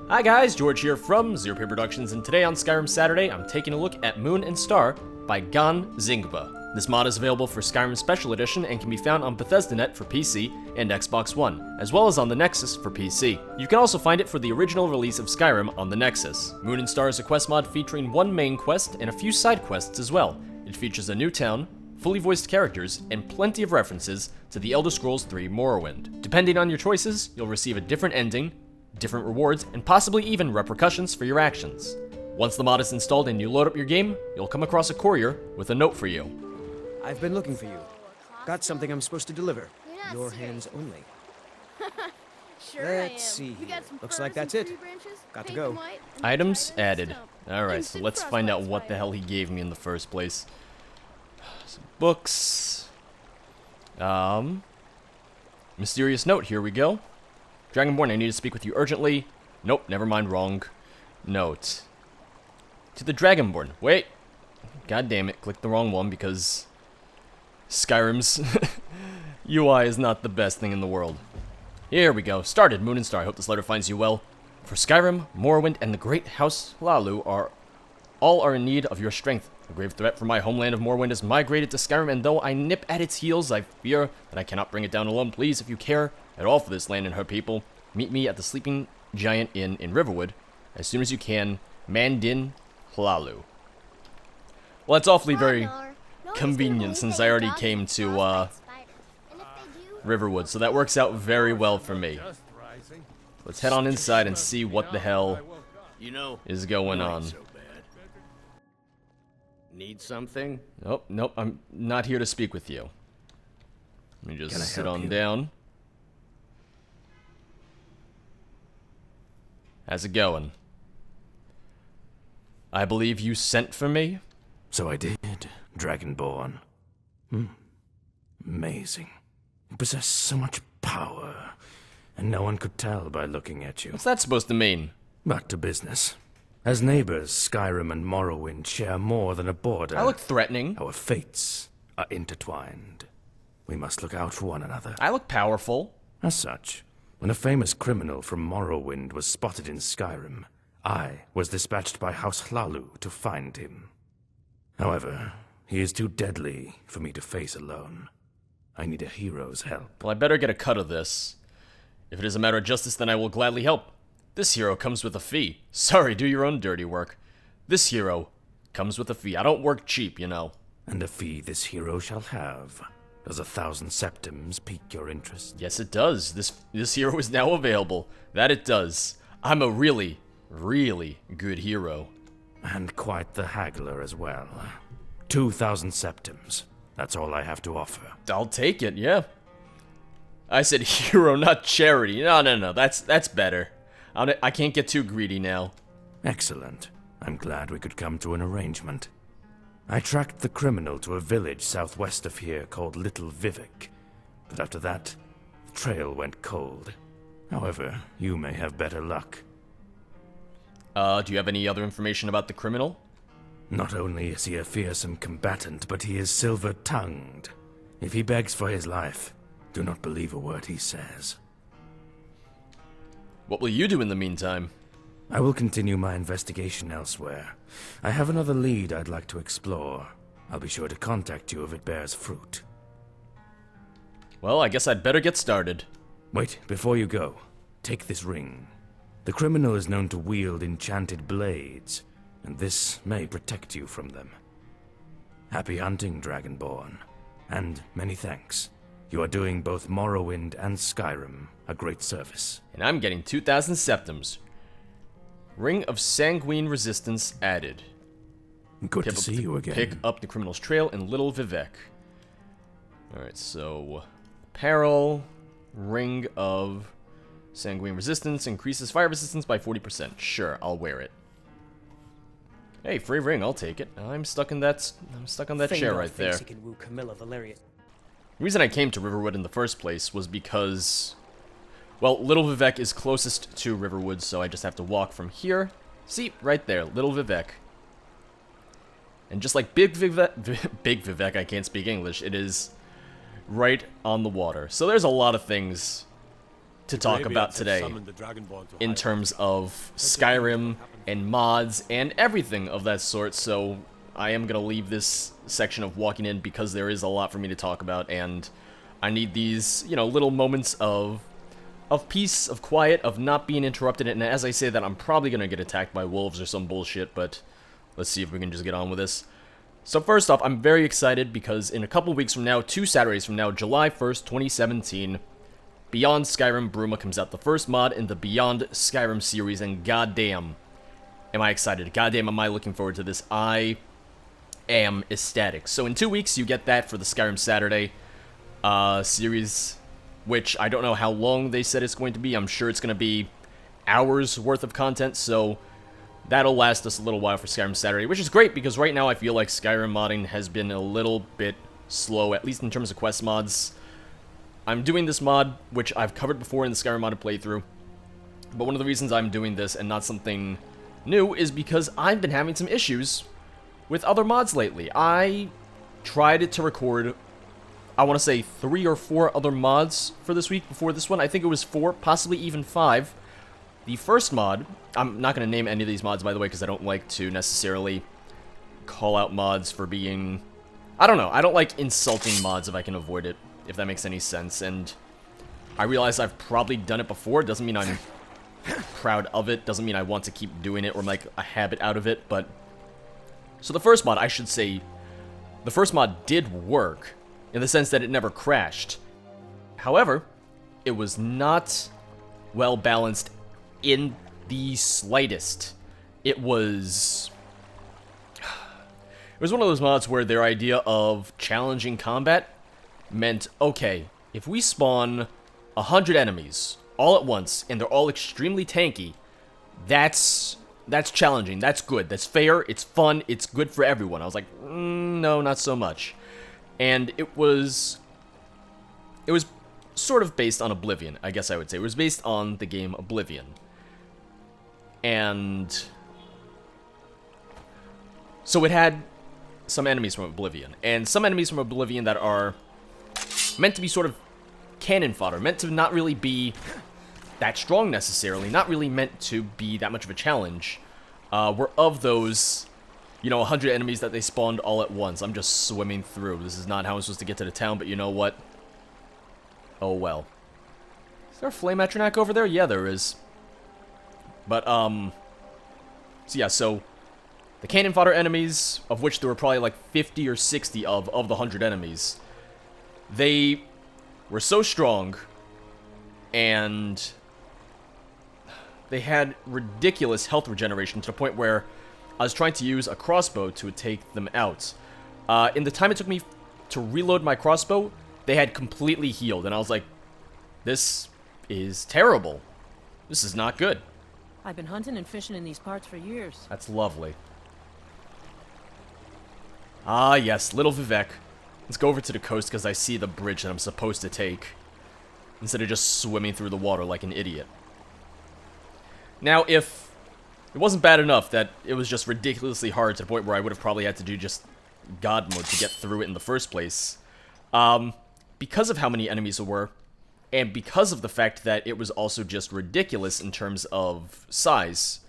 Hi guys, George here from Zero P Productions, and today on Skyrim Saturday, I'm taking a look at Moon and Star by Xingba. This mod is available for Skyrim Special Edition and can be found on BethesdaNet for PC and Xbox One, as well as on the Nexus for PC. You can also find it for the original release of Skyrim on the Nexus. Moon and Star is a quest mod featuring one main quest and a few side quests as well. It features a new town, fully voiced characters, and plenty of references to the Elder Scrolls III Morrowind. Depending on your choices, you'll receive a different ending, different rewards, and possibly even repercussions for your actions. Once the mod is installed and you load up your game, you'll come across a courier with a note for you. I've been looking for you. Got something I'm supposed to deliver. Your hands only. Let's see here. Looks like that's it. Got to go. Items added. Alright, so let's find out what the hell he gave me in the first place. Some books. Mysterious note, here we go. Dragonborn, I need to speak with you urgently. Nope, never mind, wrong. Note. To the Dragonborn. Wait. God damn it, clicked the wrong one because Skyrim's UI is not the best thing in the world. Here we go. Started, Moon and Star. I hope this letter finds you well. For Skyrim, Morrowind, and the great House Hlaalu all are in need of your strength. A grave threat from my homeland of Morrowind has migrated to Skyrim, and though I nip at its heels, I fear that I cannot bring it down alone. Please, if you care at all for this land and her people, meet me at the Sleeping Giant Inn in Riverwood as soon as you can. Mandin Hlaalu. Well, it's awfully very convenient since I already came to Riverwood, so that works out very well for me. Let's head on inside and see what the hell is going on. Need something? Nope, I'm not here to speak with you. Let me just sit on down. How's it going? I believe you sent for me? So I did, Dragonborn. Amazing. You possess so much power, and no one could tell by looking at you. What's that supposed to mean? Back to business. As neighbors, Skyrim and Morrowind share more than a border. I look threatening. Our fates are intertwined. We must look out for one another. I look powerful. As such, when a famous criminal from Morrowind was spotted in Skyrim, I was dispatched by House Hlaalu to find him. However, he is too deadly for me to face alone. I need a hero's help. Well, I better get a cut of this. If it is a matter of justice, then I will gladly help. This hero comes with a fee. Sorry, do your own dirty work. This hero comes with a fee. I don't work cheap, you know. And a fee this hero shall have. Does 1,000 septims pique your interest? Yes, it does. This hero is now available. That it does. I'm a really, really good hero. And quite the haggler as well. 2,000 septims. That's all I have to offer. I'll take it, yeah. I said hero, not charity. No. That's better. I can't get too greedy now. Excellent. I'm glad we could come to an arrangement. I tracked the criminal to a village southwest of here called Little Vivec, but after that, the trail went cold. However, you may have better luck. Do you have any other information about the criminal? Not only is he a fearsome combatant, but he is silver-tongued. If he begs for his life, do not believe a word he says. What will you do in the meantime? I will continue my investigation elsewhere. I have another lead I'd like to explore. I'll be sure to contact you if it bears fruit. Well, I guess I'd better get started. Wait, before you go, take this ring. The criminal is known to wield enchanted blades, and this may protect you from them. Happy hunting, Dragonborn, and many thanks. You are doing both Morrowind and Skyrim a great service. And I'm getting 2,000 septims. Ring of Sanguine Resistance added. Good to see you again. Pick up the criminal's trail in Little Vivec. Alright, so apparel, Ring of Sanguine Resistance, increases fire resistance by 40%. Sure, I'll wear it. Hey, free ring, I'll take it. I'm stuck on that chair right there. The reason I came to Riverwood in the first place was because, well, Little Vivec is closest to Riverwood, so I just have to walk from here. See, right there, Little Vivec. And just like Big Vivec, I can't speak English, it is right on the water. So there's a lot of things to talk about today in terms of Skyrim and mods and everything of that sort, so I am going to leave this section of walking in because there is a lot for me to talk about, and I need these, you know, little moments of peace, of quiet, of not being interrupted, and as I say that, I'm probably going to get attacked by wolves or some bullshit, but let's see if we can just get on with this. So first off, I'm very excited because in a couple weeks from now, 2 Saturdays from now, July 1st, 2017, Beyond Skyrim Bruma comes out, the first mod in the Beyond Skyrim series, and goddamn, am I excited. Goddamn, am I looking forward to this. I am ecstatic. So in 2 weeks, you get that for the Skyrim Saturday series, which I don't know how long they said it's going to be. I'm sure it's going to be hours worth of content, so that'll last us a little while for Skyrim Saturday, which is great because right now I feel like Skyrim modding has been a little bit slow, at least in terms of quest mods. I'm doing this mod, which I've covered before in the Skyrim modded playthrough, but one of the reasons I'm doing this and not something new is because I've been having some issues with other mods lately. I tried to record, I want to say 3 or 4 other mods for this week before this one. I think it was 4, possibly even 5. The first mod, I'm not going to name any of these mods, by the way, because I don't like to necessarily call out mods for being, I don't know, I don't like insulting mods if I can avoid it, if that makes any sense, and I realize I've probably done it before. Doesn't mean I'm proud of it, doesn't mean I want to keep doing it or make a habit out of it, but so the first mod, I should say, the first mod did work in the sense that it never crashed. However, it was not well balanced in the slightest. It was one of those mods where their idea of challenging combat meant, okay, if we spawn 100 enemies all at once and they're all extremely tanky, that's challenging, that's good, that's fair, it's fun, it's good for everyone. I was like, no, not so much. And it was sort of based on Oblivion, I guess I would say. It was based on the game Oblivion. And so it had some enemies from Oblivion, and some enemies from Oblivion that are meant to be sort of cannon fodder, meant to not really be that strong necessarily, not really meant to be that much of a challenge, were of those, you know, 100 enemies that they spawned all at once. I'm just swimming through. This is not how I'm supposed to get to the town, but you know what? Oh well. Is there a flame Atronach over there? Yeah, there is. But, so yeah, so the cannon fodder enemies, of which there were probably like 50 or 60 of the 100 enemies, they were so strong, and they had ridiculous health regeneration to the point where I was trying to use a crossbow to take them out. In the time it took me to reload my crossbow, they had completely healed, and I was like, this is terrible. This is not good. I've been hunting and fishing in these parts for years. That's lovely. Ah, yes, little Vivec. Let's go over to the coast because I see the bridge that I'm supposed to take, instead of just swimming through the water like an idiot. Now, if it wasn't bad enough that it was just ridiculously hard to the point where I would have probably had to do just God mode to get through it in the first place, because of how many enemies there were, and because of the fact that it was also just ridiculous in terms of size,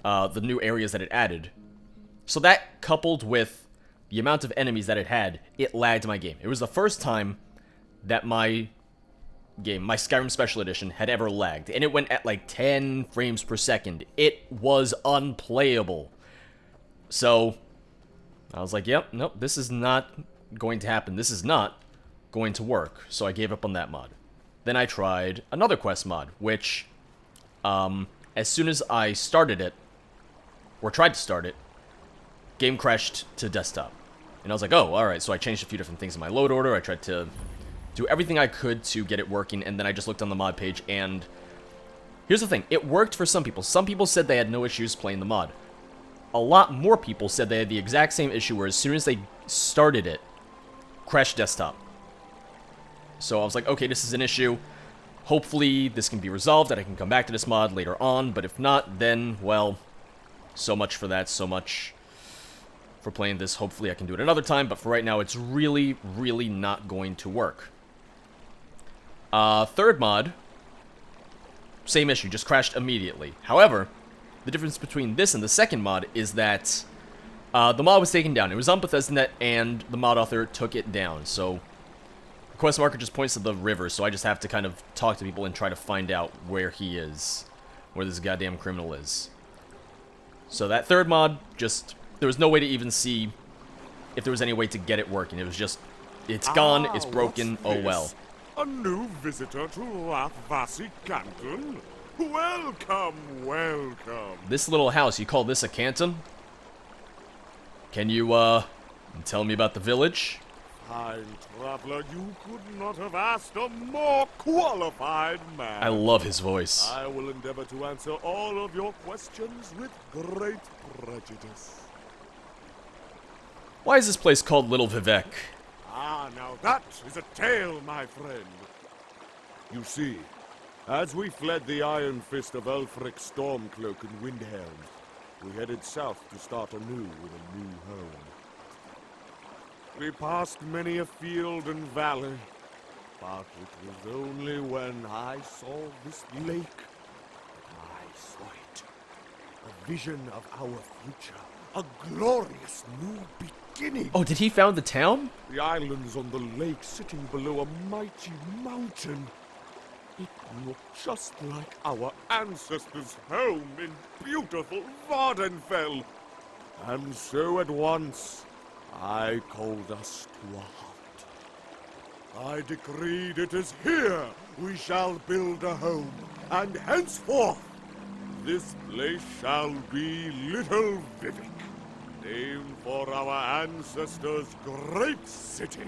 the new areas that it added. So that, coupled with the amount of enemies that it had, it lagged my game. It was the first time that my game, my Skyrim Special Edition, had ever lagged, and it went at like 10 frames per second. It was unplayable. So I was like, yep, nope, this is not going to happen. This is not going to work. So I gave up on that mod. Then I tried another quest mod, which, as soon as I started it, or tried to start it, game crashed to desktop. And I was like, oh, alright, so I changed a few different things in my load order, I tried to do everything I could to get it working, and then I just looked on the mod page, and here's the thing, it worked for some people. Some people said they had no issues playing the mod. A lot more people said they had the exact same issue, where as soon as they started it, crashed desktop. So I was like, okay, this is an issue. Hopefully this can be resolved, that I can come back to this mod later on, but if not, then, well, so much for that, so much for playing this. Hopefully I can do it another time, but for right now, it's really, really not going to work. Third mod same issue, just crashed immediately. However, the difference between this and the second mod is that the mod was taken down. It was on Bethesda.net, and the mod author took it down. So the quest marker just points to the river, so I just have to kind of talk to people and try to find out where he is, where this goddamn criminal is. So that third mod, just, there was no way to even see if there was any way to get it working. It was just, it's gone, it's broken, oh well. A new visitor to Rathvasi Canton? Welcome, welcome. This little house, you call this a canton? Can you, tell me about the village? Fine traveler, you could not have asked a more qualified man. I love his voice. I will endeavor to answer all of your questions with great prejudice. Why is this place called Little Vivec? Ah, now that is a tale, my friend. You see, as we fled the iron fist of Ulfric Stormcloak and Windhelm, we headed south to start anew with a new home. We passed many a field and valley, but it was only when I saw this lake that I saw it. A vision of our future, a glorious new beginning. Oh, did he found the town? The islands on the lake sitting below a mighty mountain. It looked just like our ancestors' home in beautiful Vardenfell. And so at once, I called us to a halt. I decreed it is here we shall build a home, and henceforth, this place shall be Little Vivec, named for our ancestors' great city,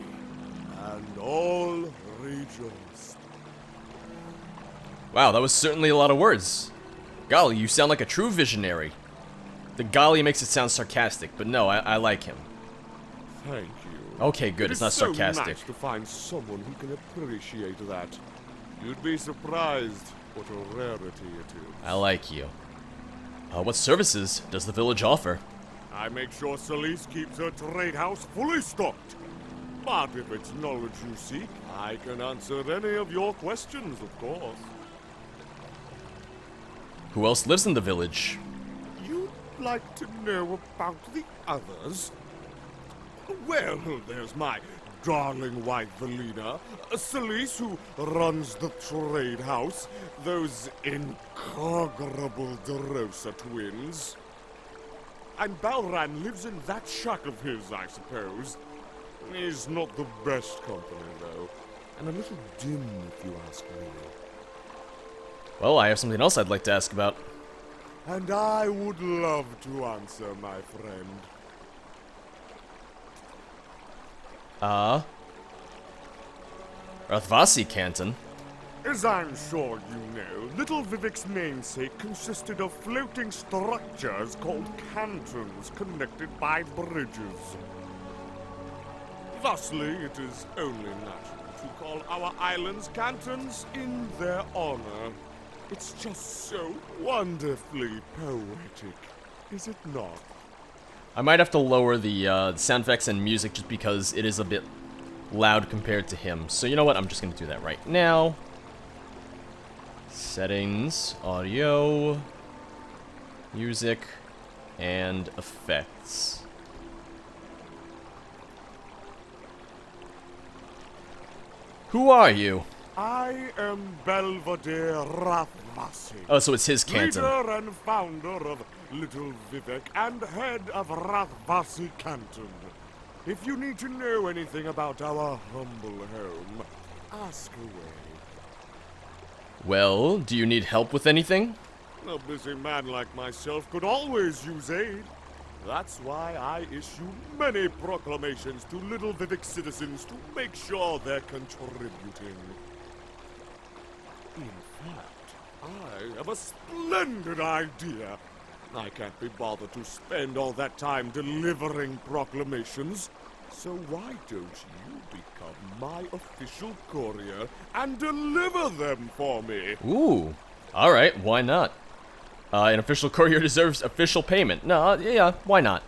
and all rejoiced. Wow, that was certainly a lot of words. Golly, you sound like a true visionary. The golly makes it sound sarcastic, but no, I like him. Thank you. Okay, good, it's not sarcastic. It's so nice to find someone who can appreciate that. You'd be surprised what a rarity it is. I like you. What services does the village offer? I make sure Celise keeps her trade house fully stocked. But if it's knowledge you seek, I can answer any of your questions, of course. Who else lives in the village? You'd like to know about the others? Well, there's my darling wife, Valina, Celise, who runs the trade house, those incomparable DeRosa twins. And Balran lives in that shack of his, I suppose. He's not the best company, though, and a little dim, if you ask me. Well, I have something else I'd like to ask about. And I would love to answer, my friend. Rathvasi Canton? As I'm sure you know, Little Vivec's namesake consisted of floating structures called cantons connected by bridges. Thusly, it is only natural to call our islands cantons in their honor. It's just so wonderfully poetic, is it not? I might have to lower the sound effects and music just because it is a bit loud compared to him. So you know what? I'm just going to do that right now. Settings, audio, music, and effects. Who are you? I am Belvedere Rathvasi. Oh, so it's his canton. Leader and founder of Little Vivec and head of Rathvasi Canton. If you need to know anything about our humble home, ask away. Well, do you need help with anything? A busy man like myself could always use aid. That's why I issue many proclamations to Little Vivec citizens to make sure they're contributing. In fact, I have a splendid idea. I can't be bothered to spend all that time delivering proclamations. So why don't you become my official courier and deliver them for me? Ooh, alright, why not? An official courier deserves official payment. No, yeah, why not?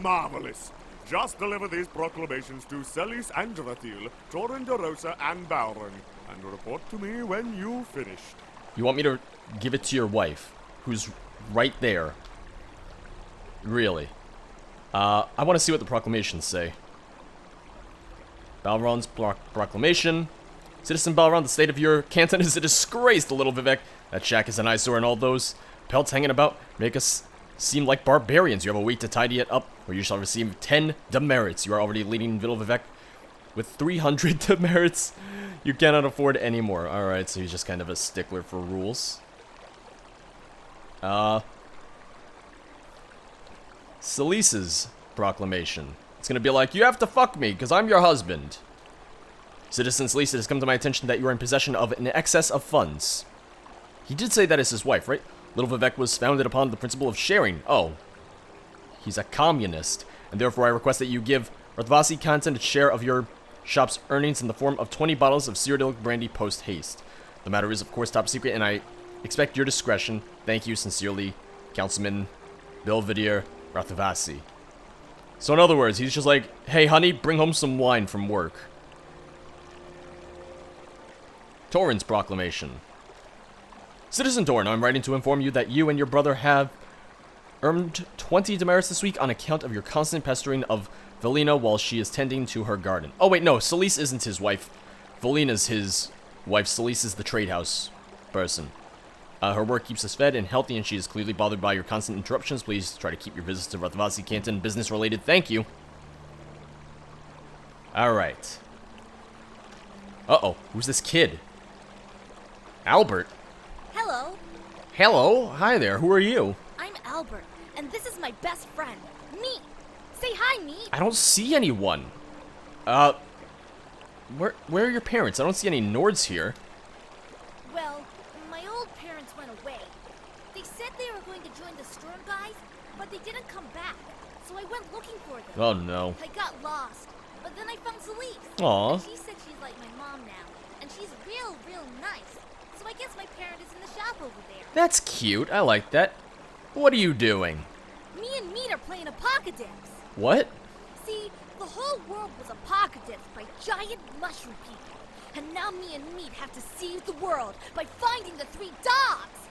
Marvelous. Just deliver these proclamations to Celis and Drathil, Torin DeRosa and Balron, and report to me when you've finished. You want me to give it to your wife, who's right there. Really. I want to see what the proclamations say. Balron's proclamation. Citizen Balron, the state of your canton is a disgrace to little Vivec. That shack is an eyesore, and all those pelts hanging about make us seem like barbarians. You have a week to tidy it up, or you shall receive 10 demerits. You are already leading little Vivec with 300 demerits. You cannot afford any more. Alright, so he's just kind of a stickler for rules. Salice's proclamation. It's gonna be like, you have to fuck me, because I'm your husband. Citizen Salice, it has come to my attention that you are in possession of an excess of funds. He did say that is his wife, right? Little Vivec was founded upon the principle of sharing. Oh. He's a communist, and therefore I request that you give Rathvasi Content a share of your shop's earnings in the form of 20 bottles of Cyrodiilic brandy post-haste. The matter is, of course, top secret, and I expect your discretion. Thank you sincerely, Councilman Belvedere Rathvasi. So in other words, he's just like, hey honey, bring home some wine from work. Torin's proclamation. Citizen Torin, I'm writing to inform you that you and your brother have earned 20 demerits this week on account of your constant pestering of Velina while she is tending to her garden. Oh wait, no, Salice isn't his wife. Velina's his wife. Salice is the trade house person. Her work keeps us fed and healthy, and she is clearly bothered by your constant interruptions. Please try to keep your visits to Rathvasi Canton business-related. Thank you. Alright. Uh-oh. Who's this kid? Albert? Hello. Hello. Hi there. Who are you? I'm Albert, and this is my best friend, Meat. Say hi, Meat. I don't see anyone. Where are your parents? I don't see any Nords here. Well, my old parents went away. They said they were going to join the Storm guys, but they didn't come back. So I went looking for them. Oh no. I got lost, but then I found Salice. Aw. And she said she's like my mom now, and she's real nice. So I guess my parent is in the shop over there. That's cute. I like that. What are you doing? Me and Meat are playing apocalypse. What? See, the whole world was apocalypsed by giant mushroom people. And now me and Meat have to save the world by finding the 3 dogs!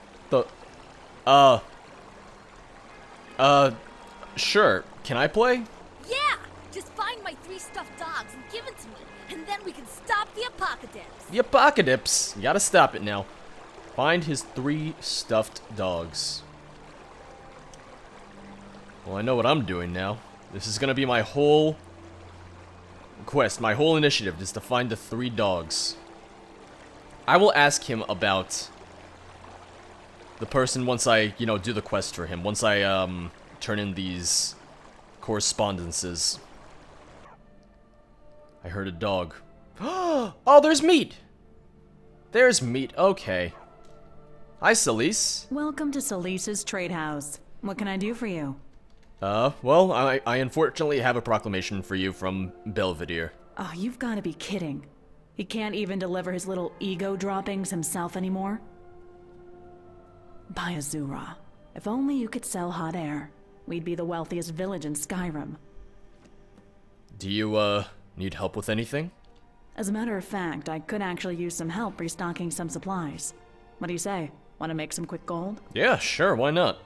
Sure. Can I play? Yeah! Just find my 3 stuffed dogs and give it to me, and then we can stop the apocalypse! The apocalypse. You gotta stop it now. Find his 3 stuffed dogs. Well, I know what I'm doing now. This is gonna be my whole quest, my whole initiative is to find the 3 dogs. I will ask him about the person once I, do the quest for him. Once I, turn in these correspondences. I heard a dog. Oh, there's Meat! There's Meat, okay. Hi, Salice. Welcome to Salice's Trade House. What can I do for you? Well, I unfortunately have a proclamation for you from Belvedere. Oh, you've got to be kidding. He can't even deliver his little ego droppings himself anymore? By Azura, if only you could sell hot air, we'd be the wealthiest village in Skyrim. Do you, need help with anything? As a matter of fact, I could actually use some help restocking some supplies. What do you say? Want to make some quick gold? Yeah, sure, why not?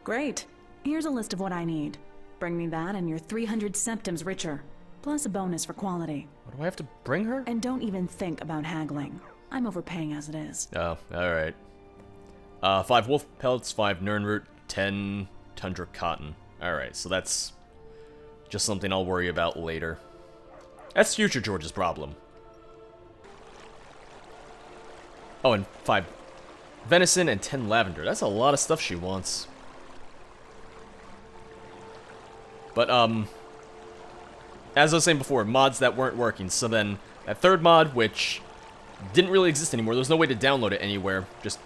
Great. Here's a list of what I need. Bring me that and you're 300 septims richer, plus a bonus for quality. What do I have to bring her? And don't even think about haggling. I'm overpaying as it is. Oh, alright. 5 wolf pellets, 5 nernroot, 10 tundra cotton. Alright, so that's just something I'll worry about later. That's future George's problem. Oh, and 5 venison and 10 lavender. That's a lot of stuff she wants. But, as I was saying before, mods that weren't working. So then, that 3rd mod, which didn't really exist anymore. There was no way to download it anywhere. Just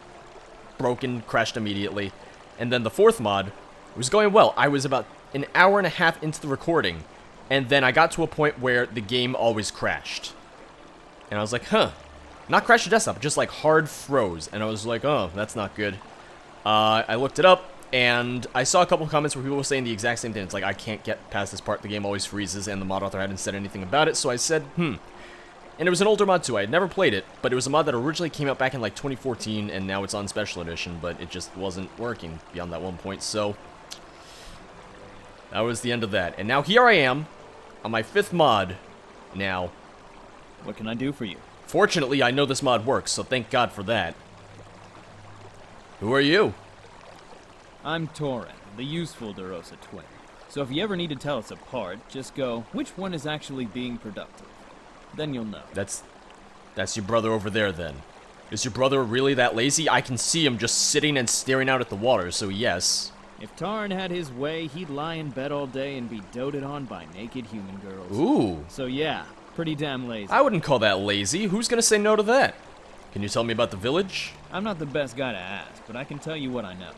broken, crashed immediately. And then the 4th mod was going well. I was about an hour and a half into the recording. And then I got to a point where the game always crashed. And I was like, huh. Not crash the desktop, just like hard froze. And I was like, oh, that's not good. I looked it up. And I saw a couple of comments where people were saying the exact same thing. It's like, I can't get past this part. The game always freezes, and the mod author hadn't said anything about it. So I said, And it was an older mod too. I had never played it, but it was a mod that originally came out back in like 2014, and now it's on Special Edition, but it just wasn't working beyond that one point, so that was the end of that. And now here I am, on my 5th mod now. What can I do for you? Fortunately, I know this mod works, so thank God for that. Who are you? I'm Torin, the useful DeRosa twin. So if you ever need to tell us apart, just go, which one is actually being productive? Then you'll know. That's your brother over there, then. Is your brother really that lazy? I can see him just sitting and staring out at the water, so yes. If Taran had his way, he'd lie in bed all day and be doted on by naked human girls. Ooh. So yeah, pretty damn lazy. I wouldn't call that lazy. Who's gonna say no to that? Can you tell me about the village? I'm not the best guy to ask, but I can tell you what I know.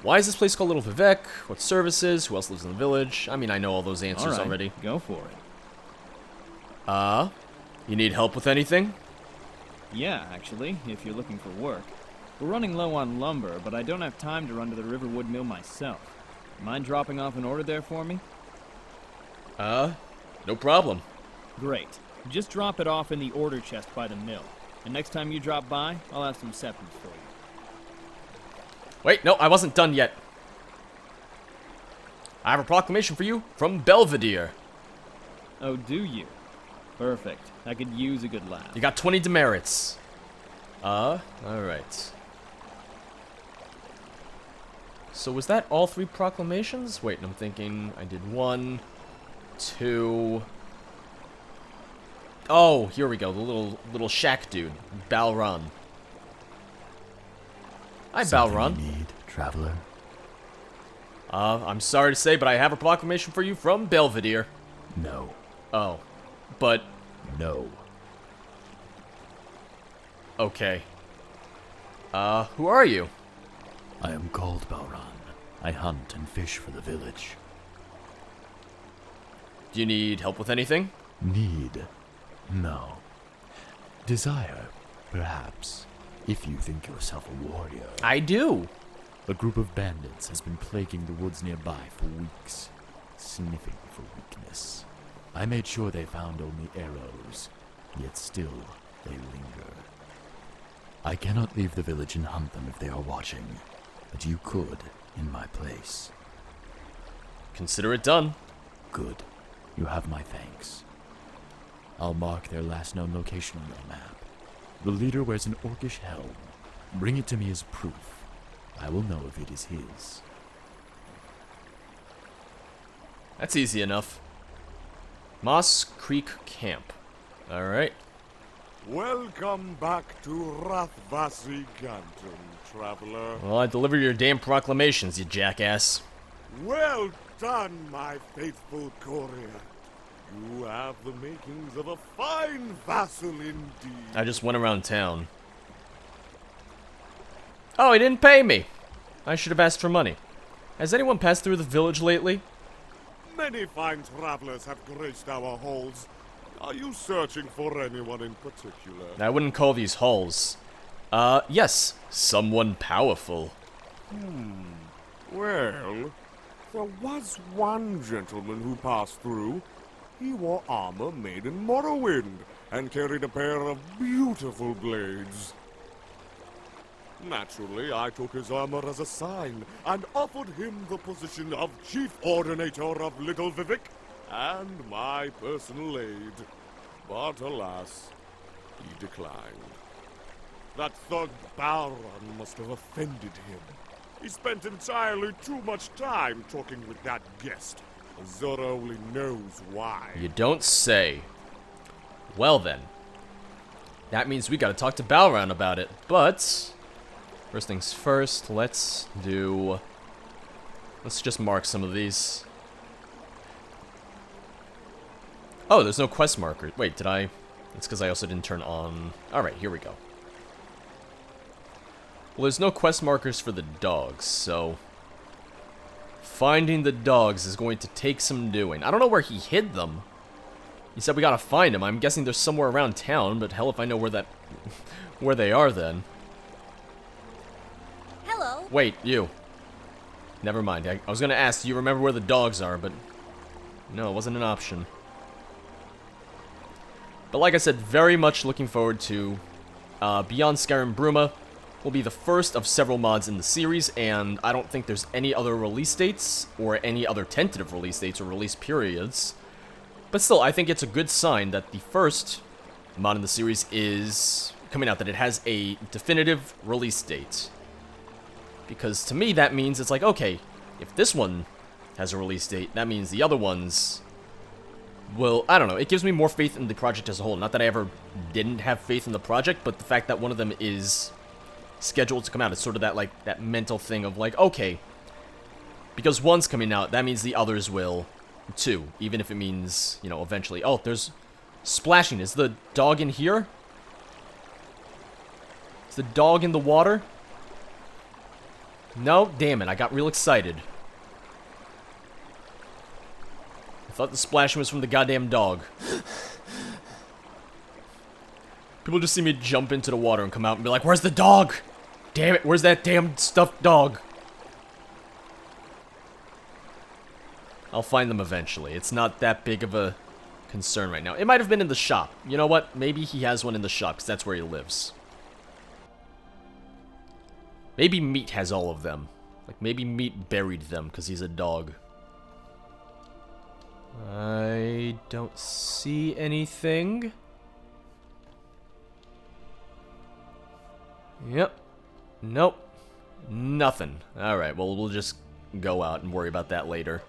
Why is this place called Little Vivec? What services? Who else lives in the village? I mean, I know all those answers All right, already. Go for it. You need help with anything? Yeah, actually, if you're looking for work. We're running low on lumber, but I don't have time to run to the Riverwood mill myself. Mind dropping off an order there for me? No problem. Great. Just drop it off in the order chest by the mill. And next time you drop by, I'll have some septums for you. Wait, no, I wasn't done yet. I have a proclamation for you from Belvedere. Oh, do you? Perfect. I could use a good laugh. You got 20 demerits. Alright. So was that all 3 proclamations? Wait, I'm thinking I did 1, 2... Oh, here we go, the little shack dude, Balron. Hi, Balron. You need, traveler? I'm sorry to say, but I have a proclamation for you from Belvedere. No. Oh. But... No. Okay. Who are you? I am called Balron. I hunt and fish for the village. Do you need help with anything? Need? No. Desire, perhaps, if you think yourself a warrior. I do. A group of bandits has been plaguing the woods nearby for weeks, sniffing for weakness. I made sure they found only arrows, yet still they linger. I cannot leave the village and hunt them if they are watching, but you could in my place. Consider it done. Good. You have my thanks. I'll mark their last known location on your map. The leader wears an orcish helm. Bring it to me as proof. I will know if it is his. That's easy enough. Moss Creek Camp. Alright. Welcome back to Rathvasi Ganton, traveler. Well, I delivered your damn proclamations, you jackass. Well done, my faithful courier. You have the makings of a fine vassal indeed. I just went around town. Oh, he didn't pay me. I should have asked for money. Has anyone passed through the village lately? Many fine travelers have graced our halls. Are you searching for anyone in particular? I wouldn't call these halls. Yes, someone powerful. Well, there was one gentleman who passed through. He wore armor made in Morrowind and carried a pair of beautiful blades. Naturally, I took his armor as a sign and offered him the position of Chief Ordinator of Little Vivec and my personal aid. But alas, he declined. That thug Balron must have offended him. He spent entirely too much time talking with that guest. Zora only knows why. You don't say. Well then. That means we gotta talk to Balron about it, but... First things first, let's just mark some of these. Oh, there's no quest marker. Wait, did I? It's because I also didn't turn on... Alright, here we go. Well, there's no quest markers for the dogs, so... Finding the dogs is going to take some doing. I don't know where he hid them. He said we gotta find them. I'm guessing they're somewhere around town, but hell if I know where that... where they are, then. Hello. Wait, you. Never mind. I was gonna ask, do you remember where the dogs are, but... No, it wasn't an option. But like I said, very much looking forward to Beyond Skyrim Bruma. Will be the first of several mods in the series, and I don't think there's any other release dates, or any other tentative release dates or release periods. But still, I think it's a good sign that the first mod in the series is coming out, that it has a definitive release date. Because to me, that means it's like, okay, if this one has a release date, that means the other ones will, I don't know, it gives me more faith in the project as a whole. Not that I ever didn't have faith in the project, but the fact that one of them is scheduled to come out, it's sort of that, like, that mental thing of like, okay, because one's coming out, that means the others will too, even if it means, you know, eventually. Oh, there's splashing. Is the dog in here? Is the dog in the water? No? Damn it, I got real excited. I thought the splashing was from the goddamn dog. People just see me jump into the water and come out and be like, where's the dog? Damn it, where's that damn stuffed dog? I'll find them eventually. It's not that big of a concern right now. It might have been in the shop. You know what? Maybe he has one in the shop, because that's where he lives. Maybe Meat has all of them. Like, maybe Meat buried them, because he's a dog. I don't see anything. Yep. Nope. Nothing. Alright, well, we'll just go out and worry about that later.